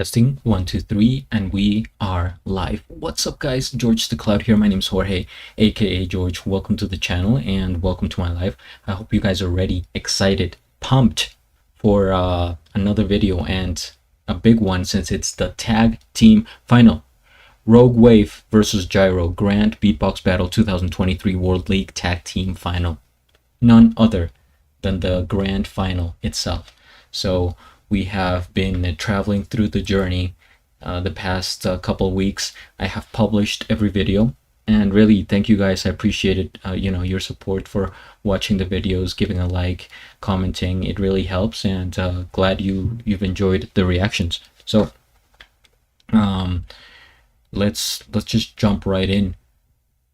Testing 1 2 3, and we are live. What's up, guys? GeorgeTheCloud here. My name is Jorge, aka George. Welcome to the channel and welcome to my live. I hope you guys are ready, excited, pumped for another video, and a big one since it's the tag team final. Rogue Wave versus Jairo Grand Beatbox Battle 2023 World League Tag Team Final. None other than the grand final itself. So we have been traveling through the journey the past couple of weeks. I have published every video, and really thank you guys. I appreciate it. Your support for watching the videos, giving a like, commenting. It really helps, and glad you've enjoyed the reactions. So let's just jump right in.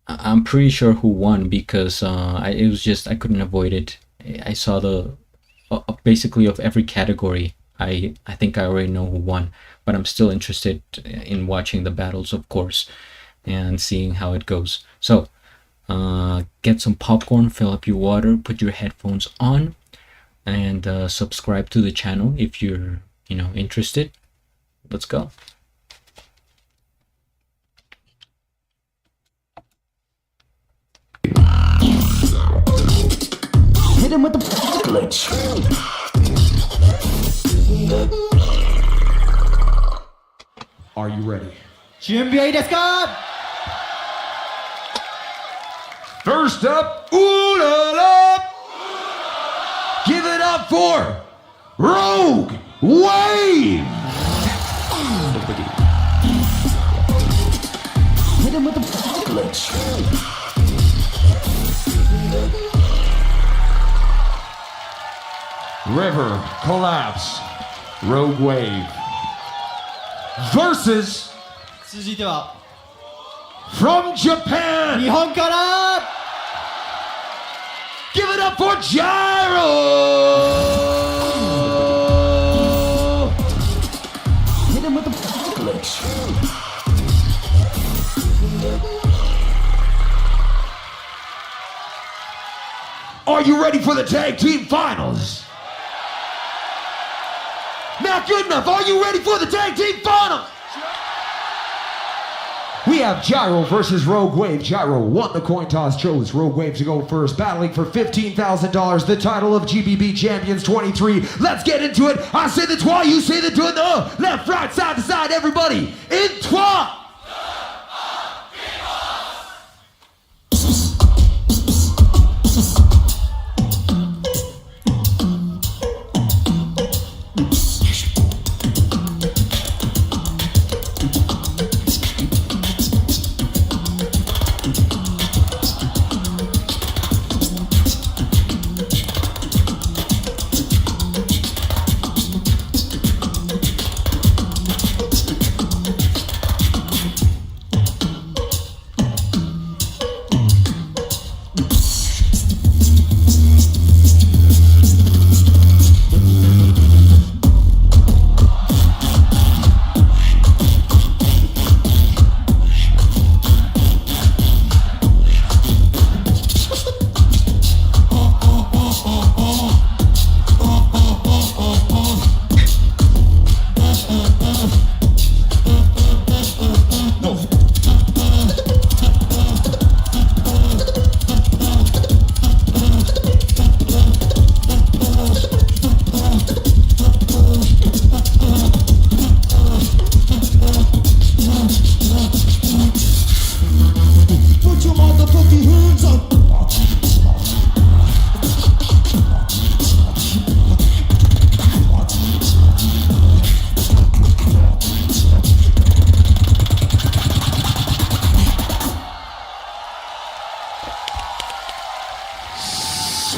I'm pretty sure who won because I couldn't avoid it. I saw the basically of every category. I think I already know who won, but I'm still interested in watching the battles, of course, and seeing how it goes. So get some popcorn, fill up your water, put your headphones on, and subscribe to the channel if you're interested. Let's go. Hit him with the glitch. Are you ready? 準備はいいですか? First up, ooh la la! Give it up for Rogue Wave! Hit him with the glitch. River Collapse, Rogue Wave versus 続いては from Japan. 日本から Give it up for Jairo. Hit him with the glitch. Are you ready for the tag team finals? Not good enough. Are you ready for the tag team finals? We have Jairo versus Rogue Wave. Jairo won the coin toss, chose Rogue Wave to go first, battling for $15,000, the title of GBB Champions 23. Let's get into it. I say the trois, you say the deux, the left, right, side to side, everybody. In trois.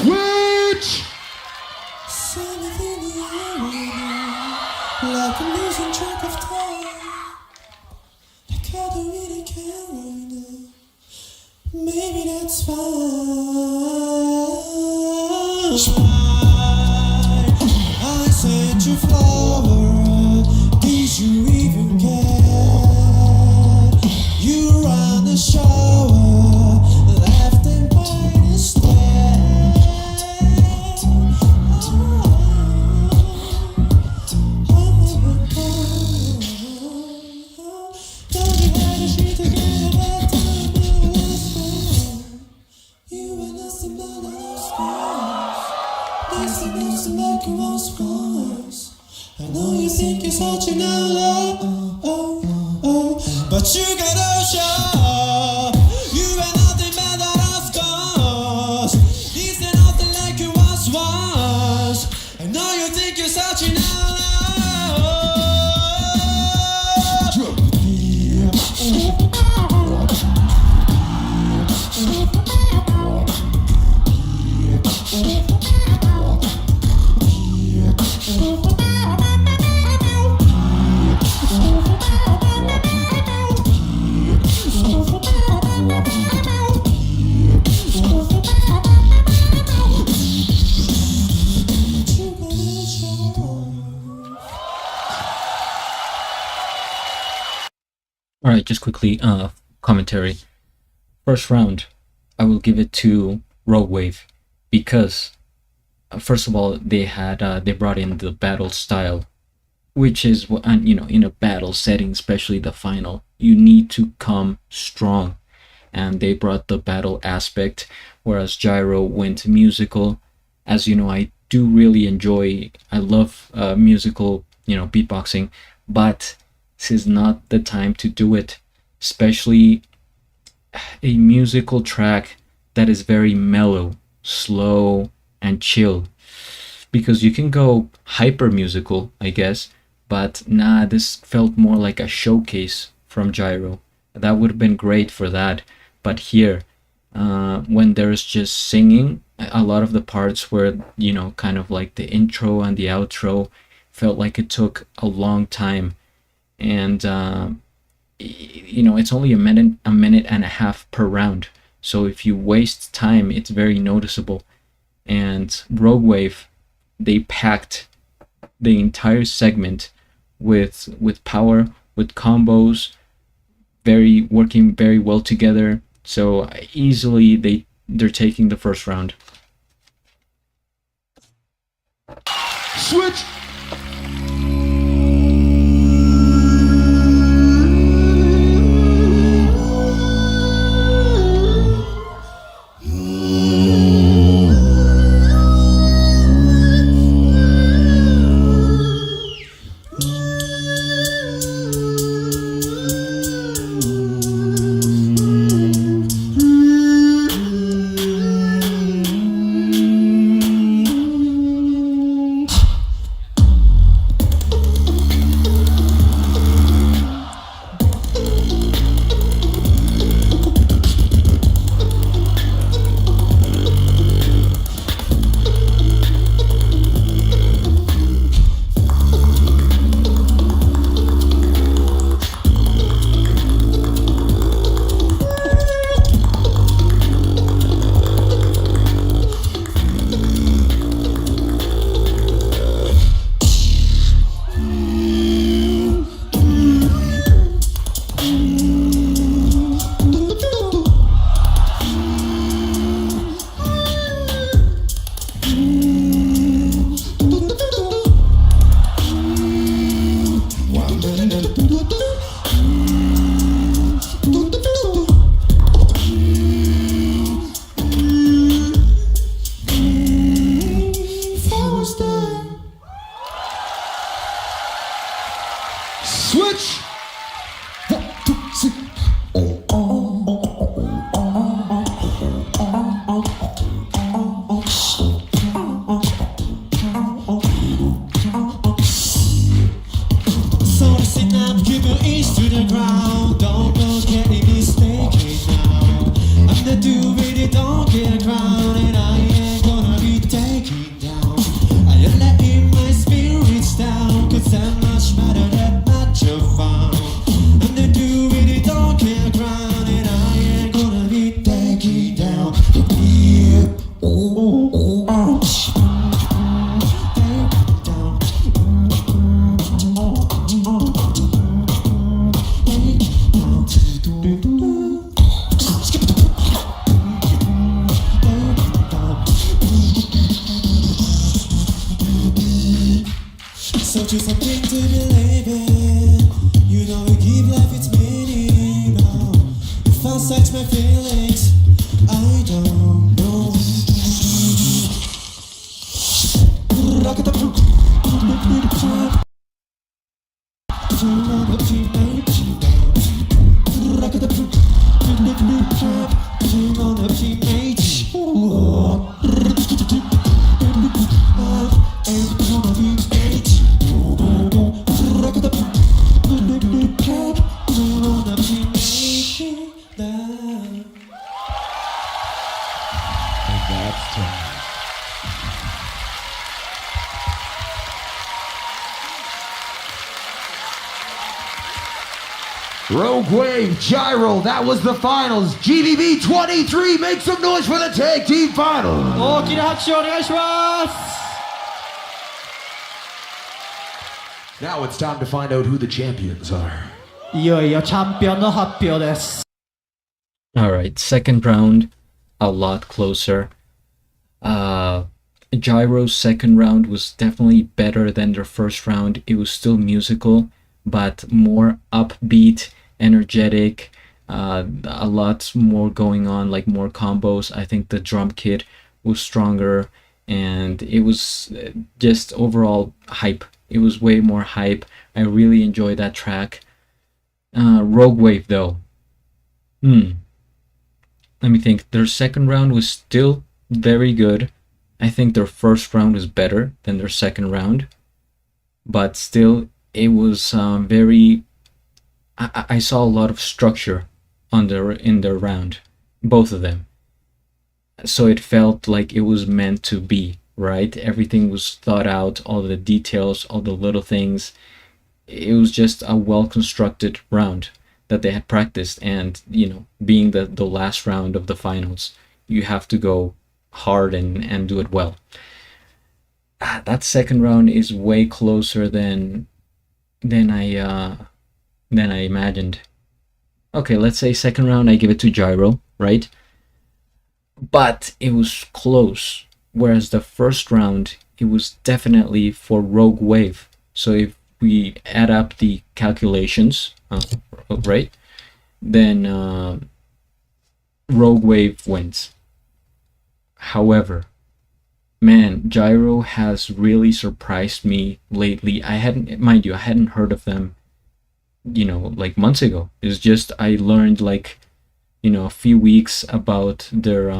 Switch! Like I'm losing track of time. Like I don't really care right now. Maybe that's fine. I sent you flower. Did you even care? You ran the shower, left them by the stairs. you gotta show. You are nothing better than scars. This ain't nothing like it was once. I know you think you're such an All right, just quickly, commentary. First round, I will give it to Rogue Wave because, first of all, they brought in the battle style, which is in a battle setting, especially the final, you need to come strong, and they brought the battle aspect, whereas Jairo went musical. As you know, I do really I love musical, beatboxing, but this is not the time to do it, especially a musical track that is very mellow, slow, and chill. Because you can go hyper musical, I guess, but nah, this felt more like a showcase from Jairo. That would have been great for that. But here, when there's just singing, a lot of the parts where, kind of like the intro and the outro felt like it took a long time. And it's only a minute and a half per round, so if you waste time, it's very noticeable. And Rogue Wave, they packed the entire segment with power, with combos, working very well together. So easily they're taking the first round. Switch. Switch. 1, 2, 3. So listen up, keep your ears to the ground. Don't look at any mistake now. I'm the dude really don't get around, and I ain't gonna be taken down. I am letting my spirits down, cause I'm much better than what you found. I'm the dude really don't get around, and I ain't gonna be taken down. Yeah. Oh, oh, oh. So choose something to believe in. You know you give life its meaning. Oh, if I search my feelings, I don't know. Rogue Wave, Jairo, that was the finals. GBB23, make some noise for the tag team finals. 大きな拍手をお願いします。 Now it's time to find out who the champions are. いよいよチャンピオンの発表です。 Alright, second round, a lot closer. Gyro's second round was definitely better than their first round. It was still musical, but more upbeat, energetic, a lot more going on, like more combos. I think the drum kit was stronger, and it was just overall hype. It was way more hype. I really enjoyed that track. Rogue Wave though. Let me think. Their second round was still very good. I think their first round was better than their second round. But still, it was very... I saw a lot of structure in their round. Both of them. So it felt like it was meant to be, right? Everything was thought out. All the details, all the little things. It was just a well-constructed round that they had practiced, and being the last round of the finals, you have to go hard and do it well. That second round is way closer than I imagined. Okay, let's say second round I give it to Jairo, right? But it was close, whereas the first round it was definitely for Rogue Wave. So if we add up the calculations, right, then Rogue Wave wins. However, man, Jairo has really surprised me lately. I hadn't heard of them, like months ago. It's just I learned like, a few weeks about their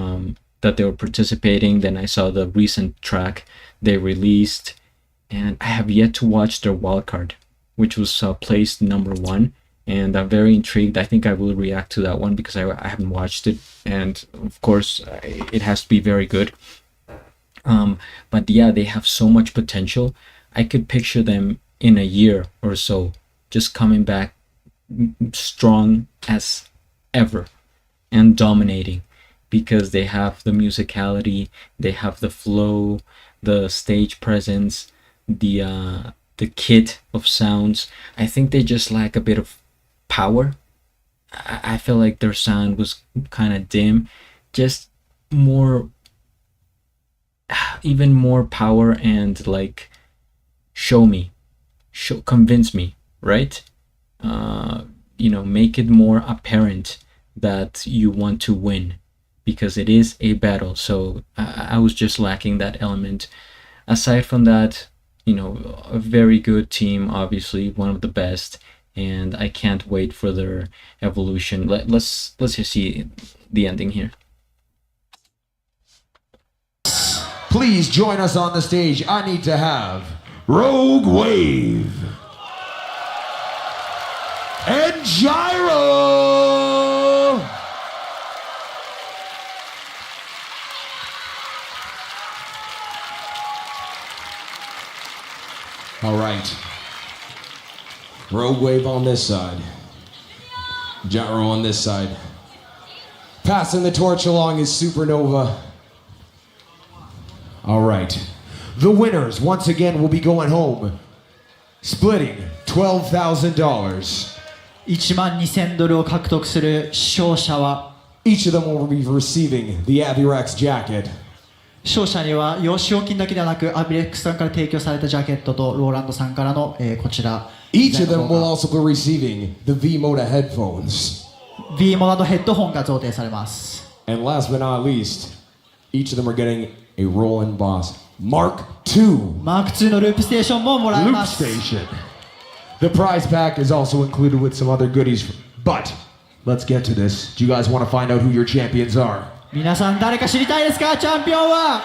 that they were participating. Then I saw the recent track they released, and I have yet to watch their wildcard, which was placed number 1, and I'm very intrigued. I think I will react to that one because I haven't watched it, and of course it has to be very good. But yeah, they have so much potential. I could picture them in a year or so just coming back strong as ever and dominating, because they have the musicality, they have the flow, the stage presence, the kit of sounds. I think they just lack a bit of power. I feel like their sound was kind of dim. Just even more power, and like convince me, right? Make it more apparent that you want to win, because it is a battle. So I was just lacking that element. Aside from that, a very good team, obviously one of the best, and I can't wait for their evolution. Let's just see the ending here. Please join us on the stage. I need to have Rogue Wave and Jairo. All right. Rogue Wave on this side. Jairo on this side. Passing the torch along is Supernova. All right. The winners, once again, will be going home, splitting $12,000. 12,000ドルを獲得する勝者は、 Each of them will be receiving the Avirex jacket. 勝者には使用金だけではなく、アビレックスさんから提供されたジャケットとローランドさんからの、こちら Each of them will also be receiving the V-Moda headphones. V モードヘッドホンが贈呈されます。 And last but not least, each of them are getting a Roland Boss Mark II. マーク2のループステーションももらえ Loop ます。 Station. The prize pack is also included with some other goodies. But let's get to this. Do you guys want to find out who your champions are? 皆さん誰か知りたいですか？チャンピオンは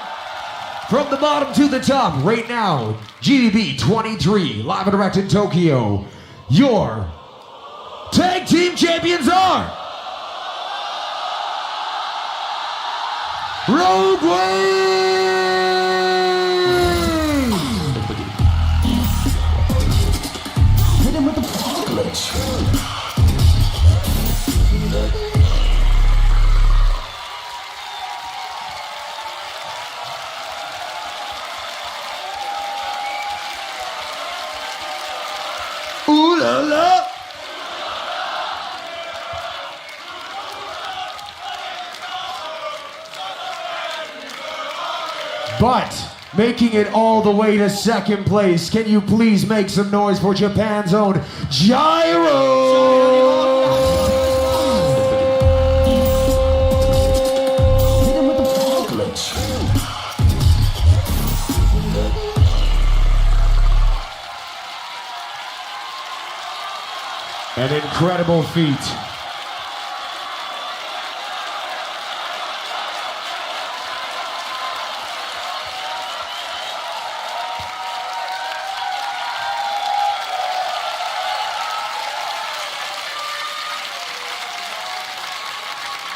From the bottom to the top, right now, GBB23, live and direct in Tokyo. Your tag team champions are Rogue Wave! Rogue But making it all the way to second place, can you please make some noise for Japan's own Jairo? An incredible feat.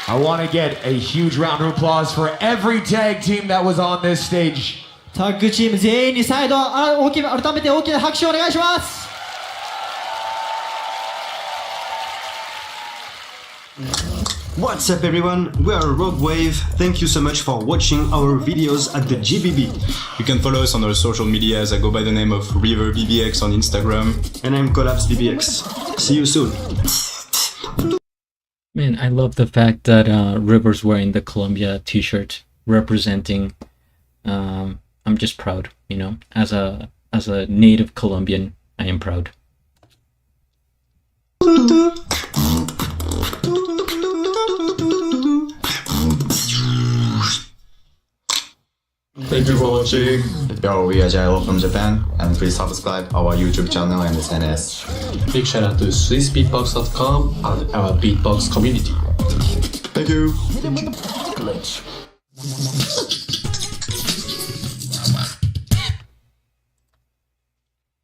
I want to get a huge round of applause for every tag team that was on this stage. タッグチーム全員に再度改めて大きな拍手をお願いします。What's up everyone, we are Rogue Wave. Thank you so much for watching our videos at the GBB. You can follow us on our social medias. I go by the name of RiverBBX on Instagram. And I'm Collapse BBX. See you soon. Man, I love the fact that River's wearing the Colombia t-shirt representing. I'm just proud, you know, as a native Colombian, I am proud. Thank you for watching. Yo, we are Jairo from Japan, and please subscribe our YouTube channel and SNS. Big shout out to Swissbeatbox.com and our Beatbox community. Thank you.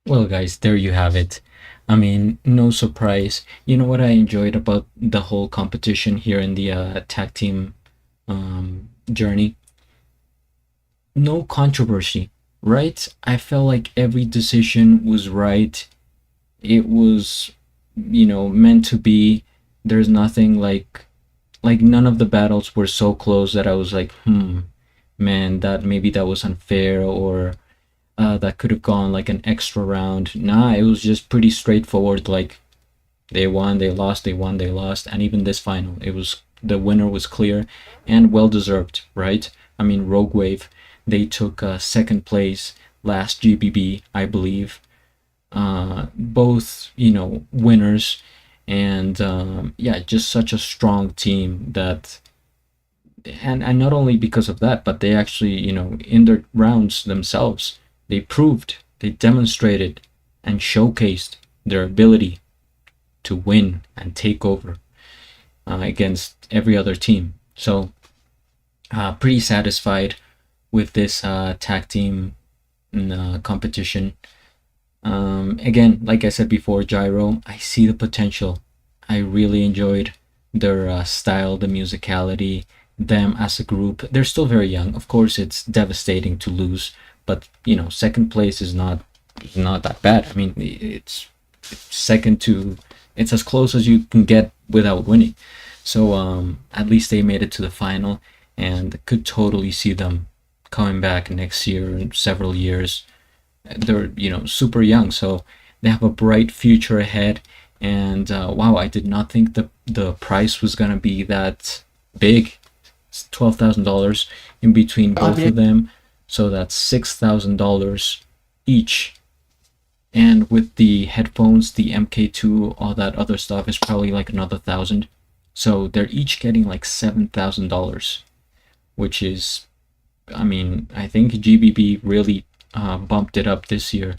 Well, guys, there you have it. I mean, no surprise. You know what I enjoyed about the whole competition here in the tag team journey? No controversy, right? I felt like every decision was right. It was, you know, meant to be. There's nothing like none of the battles were so close that I was like, man, maybe that was unfair, or that could have gone like an extra round. Nah, it was just pretty straightforward. Like, they won, they lost, they won, they lost. And even this final, the winner was clear and well deserved, right? I mean, Rogue Wave, they took second place last GBB, I believe. Both, you know, winners, and yeah, just such a strong team that, and not only because of that, but they actually, you know, in their rounds themselves, they proved, they demonstrated and showcased their ability to win and take over against every other team. So pretty satisfied with this tag team competition. Again, like I said before, Jairo, I see the potential. I really enjoyed their style, the musicality, them as a group. They're still very young. Of course, it's devastating to lose, but you know, second place is not that bad. I mean, it's second to, it's as close as you can get without winning. So at least they made it to the final, and could totally see them coming back next year and several years. They're, you know, super young, so they have a bright future ahead. And wow, I did not think the price was gonna be that big. It's $12,000 in between both of them, so that's $6,000 each. And with the headphones, the MK2, all that other stuff is probably like another $1,000. So they're each getting like $7,000, which is, I mean, I think GBB really bumped it up this year,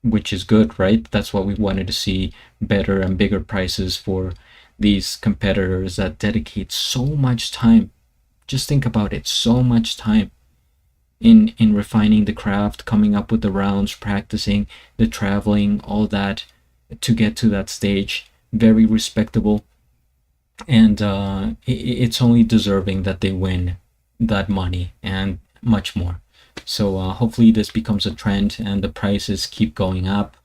which is good, right? That's what we wanted to see, better and bigger prices for these competitors that dedicate so much time. Just think about it, so much time in refining the craft, coming up with the rounds, practicing, the traveling, all that to get to that stage. Very respectable, and it's only deserving that they win that money and much more. So hopefully this becomes a trend and the prices keep going up,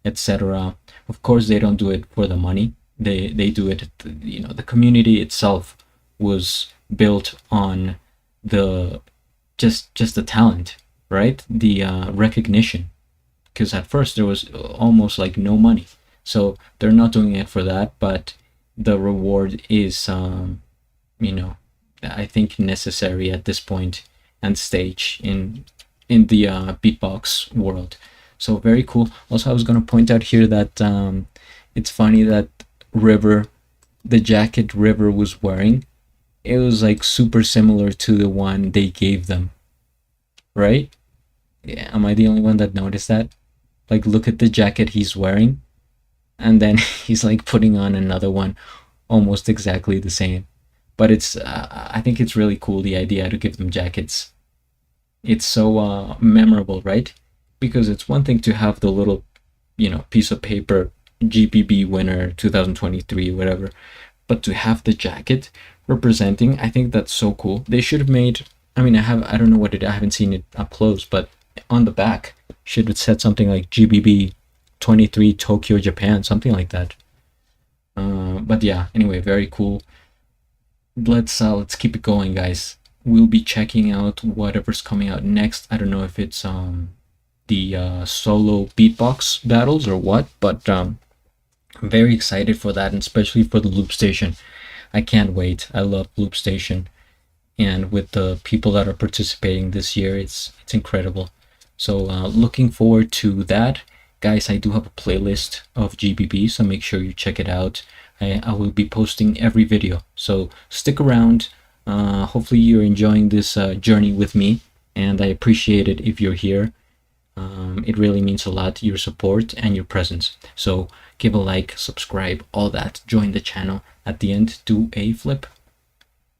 etc. Of course, they don't do it for the money. They do it, you know, the community itself was built on the just the talent, right? The recognition, because at first there was almost like no money. So they're not doing it for that, but the reward is you know, I think necessary at this point, and stage in the beatbox world. So very cool. Also, I was gonna point out here that it's funny that the jacket River was wearing, it was like super similar to the one they gave them, right? Yeah, am I the only one that noticed that? Like, look at the jacket he's wearing, and then he's like putting on another one almost exactly the same. But it's I think it's really cool, the idea to give them jackets. It's so memorable, right? Because it's one thing to have the little, piece of paper, GBB winner 2023, whatever, but to have the jacket representing, I think that's so cool. They should have made, I don't know what I haven't seen it up close, but on the back should have said something like GBB23 Tokyo, Japan, something like that. But yeah, anyway, very cool. Let's keep it going, guys. We'll be checking out whatever's coming out next. I don't know if it's the solo beatbox battles or what, but I'm very excited for that, and especially for the loop station. I can't wait. I love loop station, and with the people that are participating this year, it's incredible. So looking forward to that, guys. I do have a playlist of GBB, so make sure you check it out. I will be posting every video, so stick around. Hopefully you're enjoying this journey with me, and I appreciate it if you're here. It really means a lot, your support and your presence. So give a like, subscribe, all that. Join the channel. At the end, do a flip.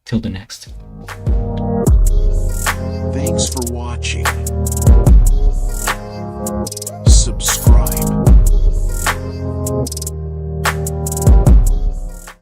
Till the next.